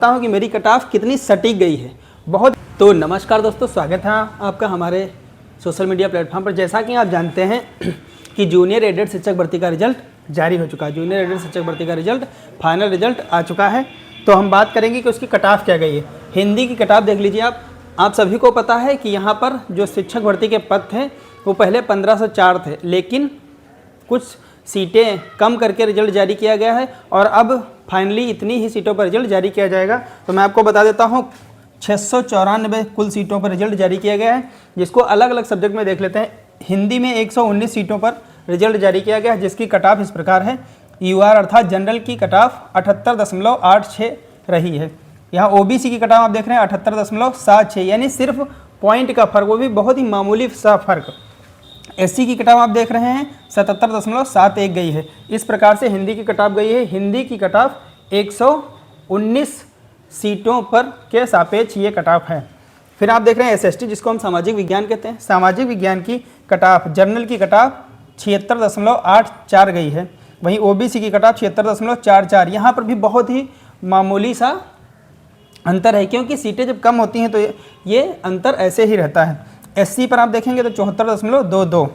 हूँ कि मेरी कट ऑफ कितनी सटीक गई है बहुत। तो नमस्कार दोस्तों, स्वागत है आपका हमारे सोशल मीडिया प्लेटफॉर्म पर। जैसा कि आप जानते हैं कि जूनियर एडेड शिक्षक भर्ती का रिजल्ट जारी हो चुका है। जूनियर एडेड शिक्षक भर्ती का रिजल्ट फाइनल रिजल्ट आ चुका है। तो हम बात करेंगे कि उसकी कट ऑफ क्या गई है। हिंदी की कट ऑफ देख लीजिए आप सभी को पता है कि यहाँ पर जो शिक्षक भर्ती के पद थे वो पहले 1504 थे, लेकिन कुछ सीटें कम करके रिजल्ट जारी किया गया है और अब फाइनली इतनी ही सीटों पर रिजल्ट जारी किया जाएगा। तो मैं आपको बता देता हूँ 694 कुल सीटों पर रिजल्ट जारी किया गया है, जिसको अलग अलग सब्जेक्ट में देख लेते हैं। हिंदी में 119 सीटों पर रिजल्ट जारी किया गया है, जिसकी कट ऑफ इस प्रकार है। यूआर अर्थात जनरल की कट ऑफ 78.86 रही है। यहाँ ओबीसी की कट ऑफ आप देख रहे हैं 78.76, यानी सिर्फ पॉइंट का फर्क, वो भी बहुत ही मामूली सा फर्क। एससी की कटाव आप देख रहे हैं 77.71 गई है। इस प्रकार से हिंदी की कटाव गई है। हिंदी की कटाव 119 सीटों पर के सापेक्ष ये कटाव है। फिर आप देख रहे हैं एसएसटी, जिसको हम सामाजिक विज्ञान कहते हैं। सामाजिक विज्ञान की कटाव, जनरल की कटाव 76.84 गई है। वहीं ओबीसी की कटाव 76.44। यहाँ पर भी बहुत ही मामूली सा अंतर है, क्योंकि सीटें जब कम होती हैं तो ये अंतर ऐसे ही रहता है। एससी पर आप देखेंगे तो 74.22।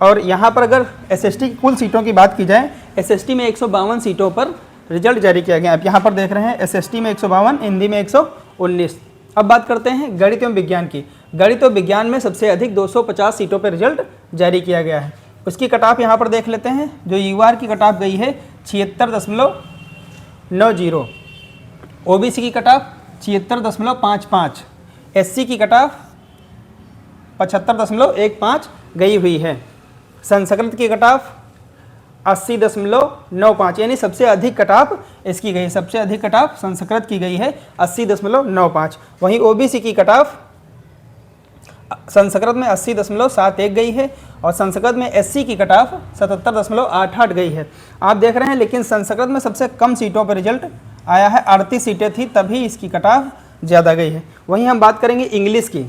और यहाँ पर अगर एसएसटी की कुल सीटों की बात की जाए, एसएसटी में 152 सीटों पर रिजल्ट जारी किया गया। आप यहाँ पर देख रहे हैं एसएसटी में 152, हिंदी में 119। अब बात करते हैं गणित एवं विज्ञान की। गणित एवं विज्ञान में सबसे अधिक 250 सीटों पर रिजल्ट जारी किया गया है। उसकी कट ऑफ यहाँ पर देख लेते हैं। जो यूआर की कट ऑफ गई है 76.90। ओबीसी की कट ऑफ 76.55। एससी की कट ऑफ 75.15 गई हुई है। संस्कृत की कट ऑफ 80.95, यानी सबसे अधिक कट ऑफ इसकी गई। सबसे अधिक कट ऑफ संस्कृत की गई है 80.95। वहीं ओबीसी की कट ऑफ संस्कृत में 80.71 गई है और संस्कृत में एससी की कट ऑफ 77.88 गई है। आप देख रहे हैं, लेकिन संस्कृत में सबसे कम सीटों पर रिजल्ट आया है। 38 सीटें थी, तभी इसकी कट ऑफ ज़्यादा गई है। वहीं हम बात करेंगे इंग्लिश की।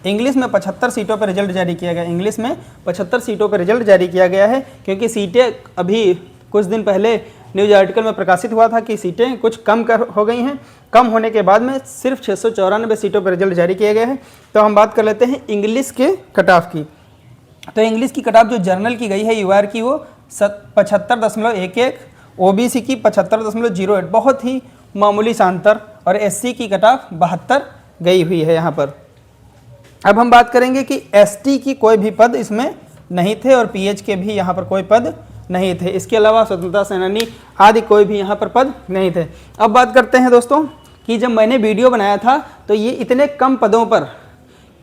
इंग्लिश में 75 सीटों पर रिजल्ट जारी किया गया। इंग्लिश में 75 सीटों पर रिजल्ट जारी किया गया है, क्योंकि सीटें अभी कुछ दिन पहले न्यूज़ आर्टिकल में प्रकाशित हुआ था कि सीटें कुछ कम हो गई हैं। कम होने के बाद में सिर्फ 694 सीटों पर रिजल्ट जारी किया गया है। तो हम बात कर लेते हैं इंग्लिश के कट ऑफ की। तो इंग्लिश की कट ऑफ जो जर्नल की गई है यूआर की, वो 75.11। ओबीसी की 75.08, बहुत ही मामूली सा अंतर। और एससी की कट ऑफ 72 गई हुई है यहाँ पर। अब हम बात करेंगे कि एसटी की कोई भी पद इसमें नहीं थे और पीएच के भी यहाँ पर कोई पद नहीं थे। इसके अलावा स्वतंत्रता सेनानी आदि कोई भी यहाँ पर पद नहीं थे। अब बात करते हैं दोस्तों कि जब मैंने वीडियो बनाया था तो ये इतने कम पदों पर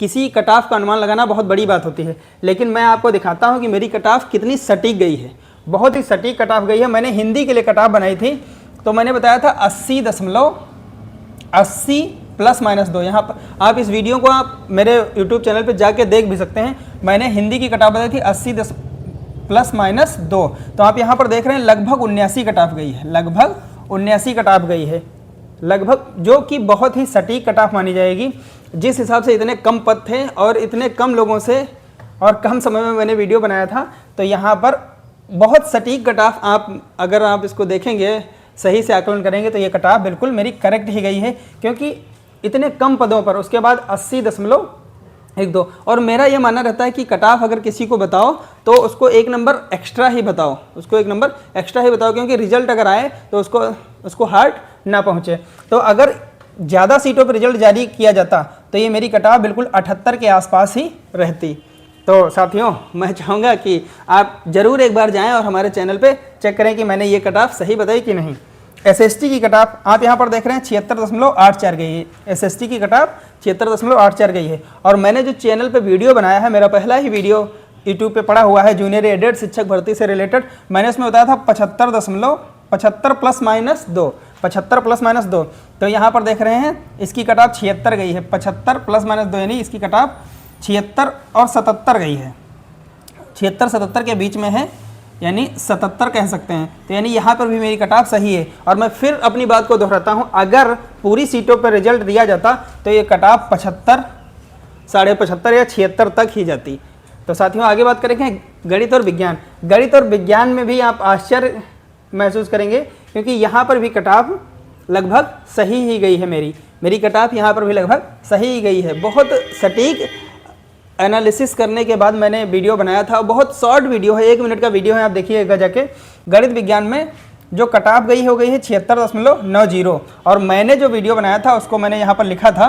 किसी कट ऑफ का अनुमान लगाना बहुत बड़ी बात होती है, लेकिन मैं आपको दिखाता हूँ कि मेरी कट ऑफ कितनी सटीक गई है। बहुत ही सटीक कट ऑफ गई है। मैंने हिंदी के लिए कट ऑफ बनाई थी, तो मैंने बताया था 80.80 +-2। यहाँ पर आप इस वीडियो को आप मेरे YouTube चैनल पे जाके देख भी सकते हैं। मैंने हिंदी की कट ऑफ बताई थी 80 +-2। तो आप यहाँ पर देख रहे हैं लगभग 79 कट ऑफ गई है। लगभग 79 कट ऑफ गई है, लगभग, जो कि बहुत ही सटीक कट ऑफ मानी जाएगी। जिस हिसाब से इतने कम पद थे और इतने कम लोगों से और कम समय में मैंने वीडियो बनाया था, तो यहाँ पर बहुत सटीक कट ऑफ, अगर आप इसको देखेंगे, सही से आकलन करेंगे, तो ये कट ऑफ बिल्कुल मेरी करेक्ट ही गई है, क्योंकि इतने कम पदों पर। उसके बाद 80.12। और मेरा ये मानना रहता है कि कट ऑफ अगर किसी को बताओ तो उसको 1 नंबर एक्स्ट्रा ही बताओ, क्योंकि रिजल्ट अगर आए तो उसको हार्ट ना पहुँचे। तो अगर ज़्यादा सीटों पर रिजल्ट जारी किया जाता तो ये मेरी कट ऑफ बिल्कुल 78 के आसपास ही रहती। तो साथियों, मैं चाहूँगा कि आप ज़रूर एक बार जाएँ और हमारे चैनल पर चेक करें कि मैंने ये कट ऑफ सही बताई कि नहीं। एसएसटी की कट ऑफ आप यहाँ पर देख रहे हैं 76.84 गई है। एसएसटी की कट ऑफ 76.84 गई है। और मैंने जो चैनल पे वीडियो बनाया है, मेरा पहला ही वीडियो यूट्यूब पे पड़ा हुआ है जूनियर एडेड शिक्षक भर्ती से रिलेटेड, मैंने उसमें बताया था 75 +-2। तो यहाँ पर देख रहे हैं इसकी कट ऑफ 76 गई है। 75 +-2, यानी इसकी कट ऑफ 76 और 77 गई है। 76-77 के बीच में है, यानी 77 कह सकते हैं। तो यानी यहाँ पर भी मेरी कट ऑफ सही है। और मैं फिर अपनी बात को दोहराता हूँ, अगर पूरी सीटों पर रिजल्ट दिया जाता तो ये कट ऑफ 75, 75.5 या 76 तक ही जाती। तो साथियों, आगे बात करेंगे गणित और विज्ञान। गणित और विज्ञान में भी आप आश्चर्य महसूस करेंगे, क्योंकि यहाँ पर भी कट ऑफ लगभग सही ही गई है। मेरी कट ऑफ यहाँ पर भी लगभग सही ही गई है। बहुत सटीक एनालिसिस करने के बाद मैंने वीडियो बनाया था। बहुत शॉर्ट वीडियो है, 1 मिनट का वीडियो है, आप देखिएगा जाके। गणित विज्ञान में जो कट ऑफ गई हो गई है 76.90 और मैंने जो वीडियो बनाया था उसको मैंने यहाँ पर लिखा था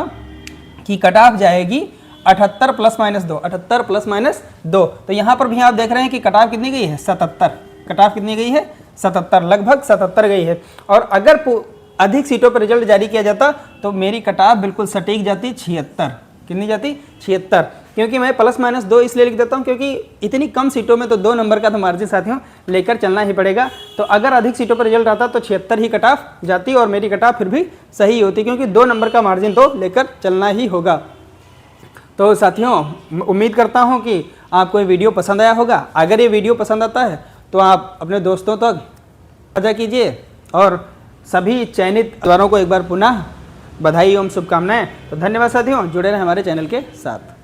कि कट ऑफ जाएगी 78 ±2, 78 ±2। तो यहाँ पर भी आप देख रहे हैं कि कट ऑफ कितनी गई है 77। कट ऑफ कितनी गई है 77, लगभग 77 गई है। और अगर अधिक सीटों पर रिजल्ट जारी किया जाता तो मेरी कट ऑफ बिल्कुल सटीक जाती 76। कितनी जाती 76। क्योंकि मैं ±2 इसलिए लिख देता हूँ क्योंकि इतनी कम सीटों में तो 2 नंबर का तो मार्जिन साथियों लेकर चलना ही पड़ेगा। तो अगर अधिक सीटों पर रिजल्ट आता तो 76 ही कट ऑफ जाती और मेरी कट ऑफ फिर भी सही होती, क्योंकि 2 नंबर का मार्जिन तो लेकर चलना ही होगा। तो साथियों उम्मीद करता हूँ कि आपको ये वीडियो पसंद आया होगा। अगर ये वीडियो पसंद आता है तो आप अपने दोस्तों तक साझा कीजिए और सभी चयनित उम्मीदवारों को एक बार पुनः बधाई एवं शुभकामनाएं। तो धन्यवाद साथियों, जुड़े रहें हमारे चैनल के साथ।